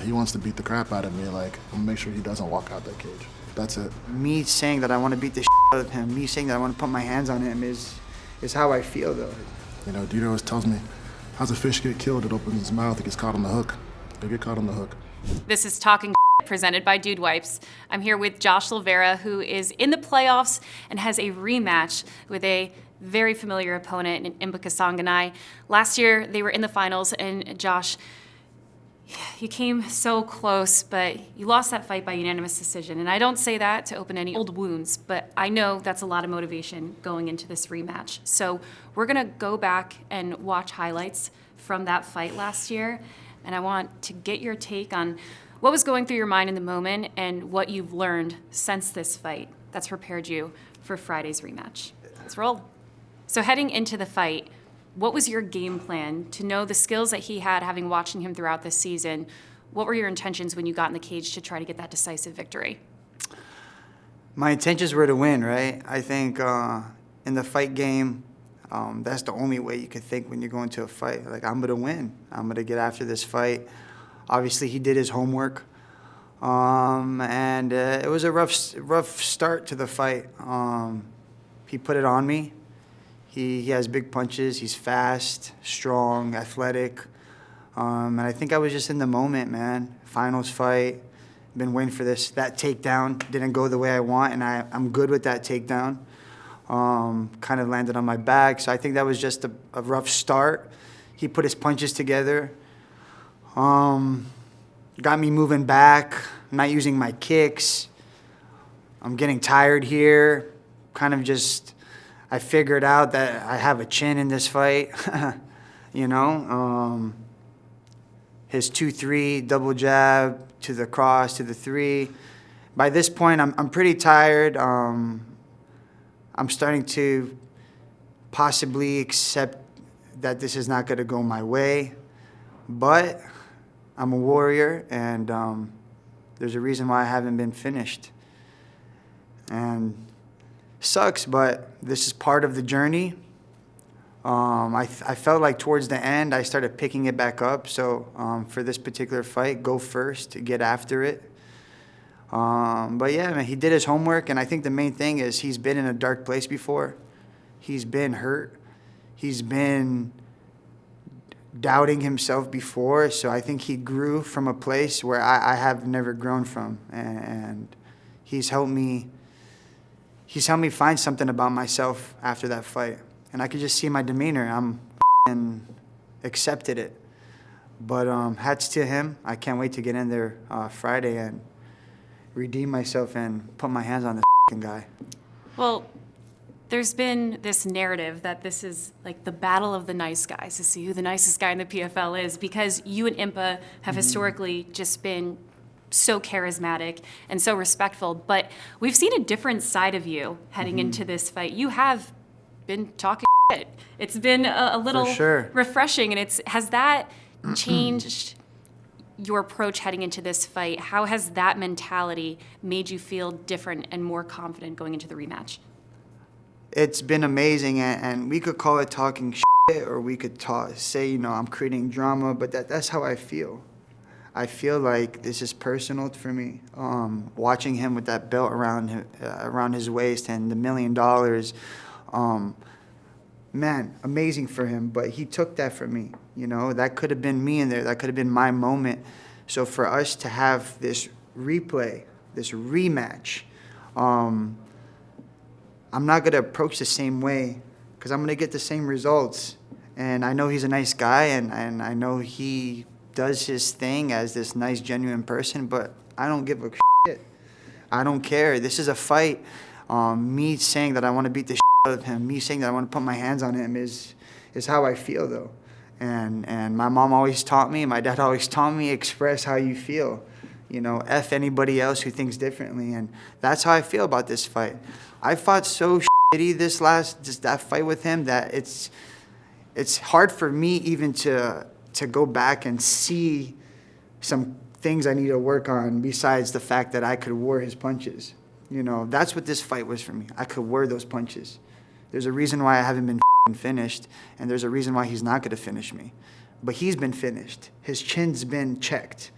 he wants to beat the crap out of me. Like, I'm gonna make sure he doesn't walk out that cage. That's it. Me saying that I want to beat the out of him, me saying that I want to put my hands on him is how I feel, though. You know, Dieter always tells me, how's a fish get killed? It opens its mouth, it gets caught on the hook. They get caught on the hook. This is Talking presented by Dude Wipes. I'm here with Josh Silveira, who is in the playoffs and has a rematch with a very familiar opponent in Impa Kasanganay. Last year, they were in the finals, and Josh, you came so close, but you lost that fight by unanimous decision. And I don't say that to open any old wounds, but I know that's a lot of motivation going into this rematch. So we're gonna go back and watch highlights from that fight last year, and I want to get your take on what was going through your mind in the moment and what you've learned since this fight that's prepared you for Friday's rematch. Let's roll. So heading into the fight, what was your game plan to know the skills that he had, having watching him throughout this season? What were your intentions when you got in the cage to try to get that decisive victory? My intentions were to win, right? I think in the fight game, that's the only way you could think when you go into a fight. Like, I'm going to win. I'm going to get after this fight. Obviously, he did his homework. And it was a rough start to the fight. He put it on me. He has big punches. He's fast, strong, athletic. And I think I was just in the moment, man. Finals fight. Been waiting for this. That takedown didn't go the way I want, and I'm good with that takedown. Kind of landed on my back. So I think that was just a rough start. He put his punches together. Got me moving back. I'm not using my kicks. I'm getting tired here. Kind of just... I figured out that I have a chin in this fight, you know. His 2-3, double jab to the cross, to the 3. By this point, I'm pretty tired. I'm starting to possibly accept that this is not going to go my way. But I'm a warrior, and there's a reason why I haven't been finished. And... sucks, but this is part of the journey. I felt like towards the end, I started picking it back up. So for this particular fight, go first, get after it. But yeah, man, he did his homework, and I think the main thing is he's been in a dark place before. He's been hurt. He's been doubting himself before. So I think he grew from a place where I have never grown from, and he's helped me. He's helped me find something about myself after that fight. And I could just see my demeanor. I'm accepted it. But hats to him. I can't wait to get in there Friday and redeem myself and put my hands on this guy. Well, there's been this narrative that this is like the battle of the nice guys, to see who the nicest guy in the PFL is, because you and Impa have historically just been so charismatic and so respectful, but we've seen a different side of you heading into this fight. You have been talking shit. It's been a little refreshing, and has that changed your approach heading into this fight? How has that mentality made you feel different and more confident going into the rematch? It's been amazing, and we could call it talking shit, or we could say, you know, I'm creating drama, but that's how I feel. I feel like this is personal for me. Watching him with that belt around his waist and the $1 million, man, amazing for him. But he took that from me. You know, that could have been me in there. That could have been my moment. So for us to have this replay, this rematch, I'm not going to approach the same way, because I'm going to get the same results. And I know he's a nice guy, and I know he does his thing as this nice, genuine person, but I don't give a shit. I don't care. This is a fight. Me saying that I want to beat the shit out of him, me saying that I want to put my hands on him is how I feel, though. And my mom always taught me, my dad always taught me, express how you feel. You know, F anybody else who thinks differently. And that's how I feel about this fight. I fought so shitty that fight with him, that it's hard for me even to go back and see some things I need to work on, besides the fact that I could wear his punches. You know, that's what this fight was for me. I could wear those punches. There's a reason why I haven't been finished, and there's a reason why he's not going to finish me. But he's been finished. His chin's been checked.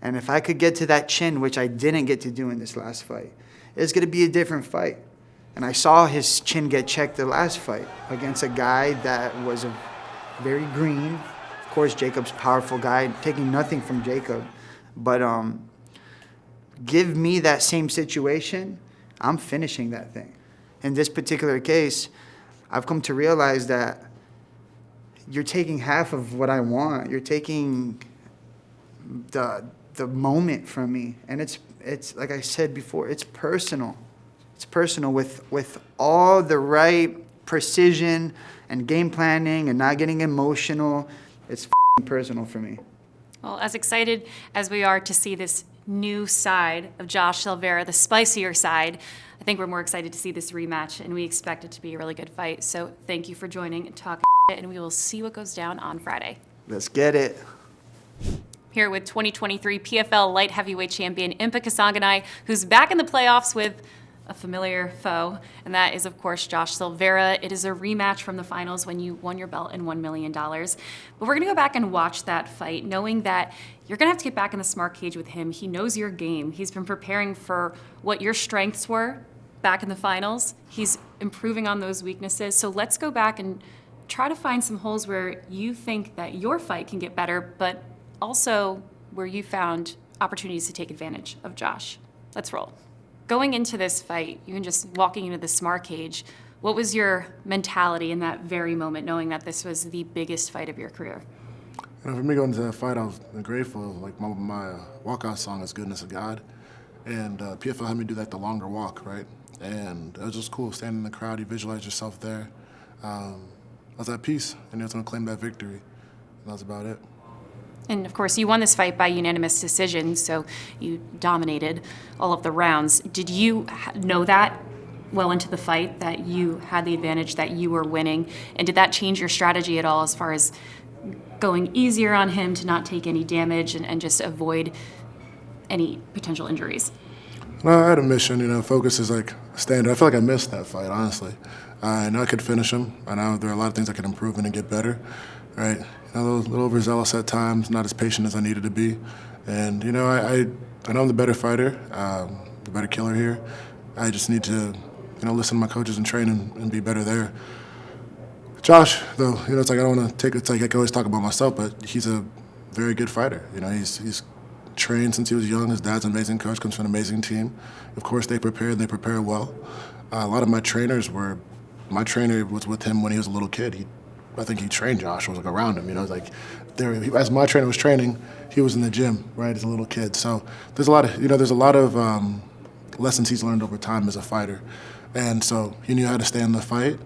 And if I could get to that chin, which I didn't get to do in this last fight, it's going to be a different fight. And I saw his chin get checked the last fight against a guy that was a very green. Of course, Jacob's a powerful guy, taking nothing from Jacob. But give me that same situation, I'm finishing that thing. In this particular case, I've come to realize that you're taking half of what I want. You're taking the moment from me. And it's like I said before, it's personal. It's personal with all the right precision and game planning and not getting emotional. It's personal for me. Well, as excited as we are to see this new side of Josh Silveira, the spicier side, I think we're more excited to see this rematch, and we expect it to be a really good fight. So thank you for joining and talking, and we will see what goes down on Friday. Let's get it. Here with 2023 PFL light heavyweight champion Impa Kasanganay, who's back in the playoffs with a familiar foe, and that is, of course, Josh Silveira. It is a rematch from the finals when you won your belt and $1 million. But we're going to go back and watch that fight, knowing that you're going to have to get back in the smart cage with him. He knows your game. He's been preparing for what your strengths were back in the finals. He's improving on those weaknesses. So let's go back and try to find some holes where you think that your fight can get better, but also where you found opportunities to take advantage of Josh. Let's roll. Going into this fight, even just walking into the smart cage, what was your mentality in that very moment, knowing that this was the biggest fight of your career? You know, for me going into that fight, I was grateful. Like my walkout song is "Goodness of God," and PFL had me do like the longer walk, right? And it was just cool standing in the crowd. You visualize yourself there. I was at peace, and I was going to claim that victory. And that was about it. And of course, you won this fight by unanimous decision, so you dominated all of the rounds. Did you know that well into the fight, that you had the advantage, that you were winning? And did that change your strategy at all as far as going easier on him to not take any damage and just avoid any potential injuries? No, I had a mission, focus is like standard. I feel like I missed that fight, honestly. I know I could finish him. I know there are a lot of things I could improve in and get better, right? A little overzealous at times, not as patient as I needed to be. And, I know I'm the better fighter, the better killer here. I just need to, listen to my coaches and train and be better there. Josh, though, it's like I don't want to take it's like I can always talk about myself, but he's a very good fighter. He's trained since he was young. His dad's an amazing coach, comes from an amazing team. Of course, they prepare well. A lot of my trainer was with him when he was a little kid. I think he trained Josh, was around him, as my trainer was training, he was in the gym, right, as a little kid. So there's a lot of lessons he's learned over time as a fighter. And so he knew how to stay in the fight.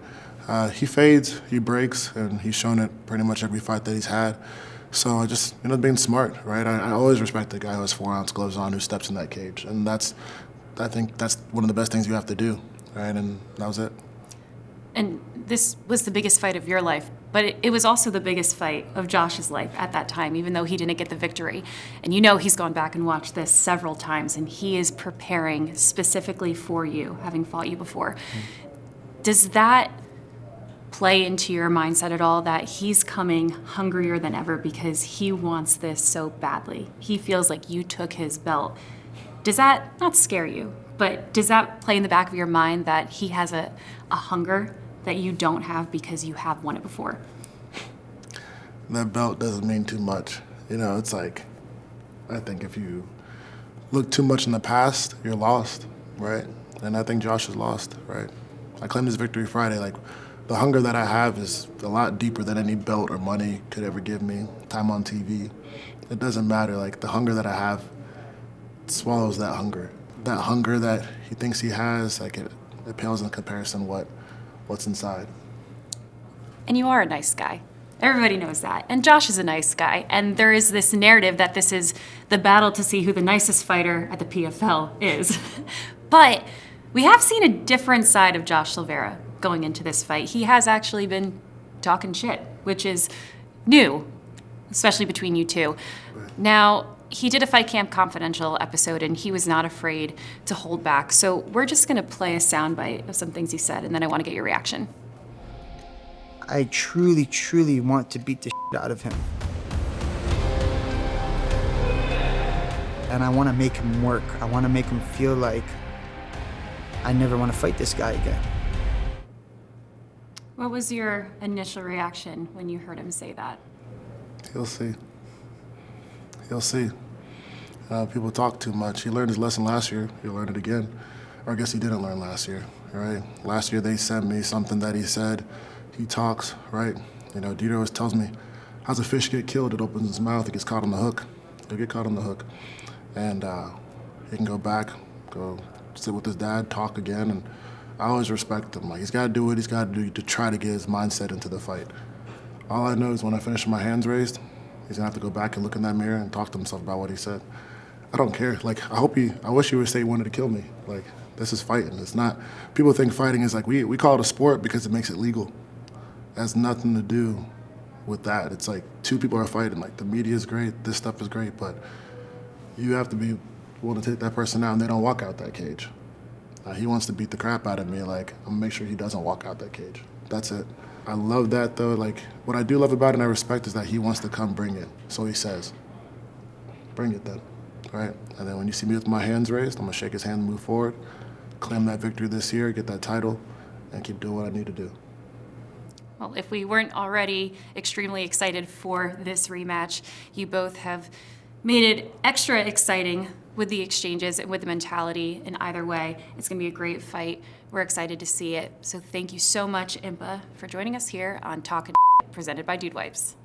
He fades, he breaks, and he's shown it pretty much every fight that he's had. So I just, being smart, right? I always respect the guy who has 4-ounce gloves on, who steps in that cage. And I think that's one of the best things you have to do, right? And that was it. And this was the biggest fight of your life, but it was also the biggest fight of Josh's life at that time, even though he didn't get the victory. And he's gone back and watched this several times, and he is preparing specifically for you, having fought you before. Mm-hmm. Does that play into your mindset at all, that he's coming hungrier than ever because he wants this so badly? He feels like you took his belt. Does that not scare you, but does that play in the back of your mind that he has a hunger that you don't have because you have won it before? That belt doesn't mean too much. It's like, I think if you look too much in the past, you're lost, right? And I think Josh is lost, right? I claimed his victory Friday. Like, the hunger that I have is a lot deeper than any belt or money could ever give me, time on TV. It doesn't matter. Like, the hunger that I have swallows that hunger. That hunger that he thinks he has, like, it pales in comparison what's inside. And you are a nice guy. Everybody knows that. And Josh is a nice guy. And there is this narrative that this is the battle to see who the nicest fighter at the PFL is. But we have seen a different side of Josh Silveira going into this fight. He has actually been talking shit, which is new, especially between you two. Right. Now, he did a Fight Camp Confidential episode, and he was not afraid to hold back. So we're just going to play a soundbite of some things he said, and then I want to get your reaction. I truly, truly want to beat the shit out of him. and I want to make him work. I want to make him feel like I never want to fight this guy again. What was your initial reaction when you heard him say that? He'll see. He'll see. People talk too much. He learned his lesson last year. He'll learn it again. Or I guess he didn't learn last year, right? Last year they sent me something that he said. He talks, right? You know, Dieter always tells me, how's a fish get killed? It opens its mouth, it gets caught on the hook. He'll get caught on the hook. And he can go back, go sit with his dad, talk again. And I always respect him. Like, he's got to do what he's got to do to try to get his mindset into the fight. All I know is when I finish with my hands raised, he's gonna have to go back and look in that mirror and talk to himself about what he said. I don't care. Like, I wish he would say he wanted to kill me. Like, this is fighting. It's not, people think fighting is like, we call it a sport because it makes it legal. It has nothing to do with that. It's like two people are fighting. Like, the media is great, this stuff is great, but you have to be willing to take that person out and they don't walk out that cage. He wants to beat the crap out of me. Like, I'm gonna make sure he doesn't walk out that cage. That's it. I love that though. Like, what I do love about it and I respect is that he wants to come bring it. So he says, bring it then, right? And then when you see me with my hands raised, I'm gonna shake his hand and move forward, claim that victory this year, get that title, and keep doing what I need to do. Well, if we weren't already extremely excited for this rematch, you both have made it extra exciting with the exchanges and with the mentality. In either way, it's going to be a great fight. We're excited to see it. So thank you so much, Impa, for joining us here on Talkin' presented by Dude Wipes.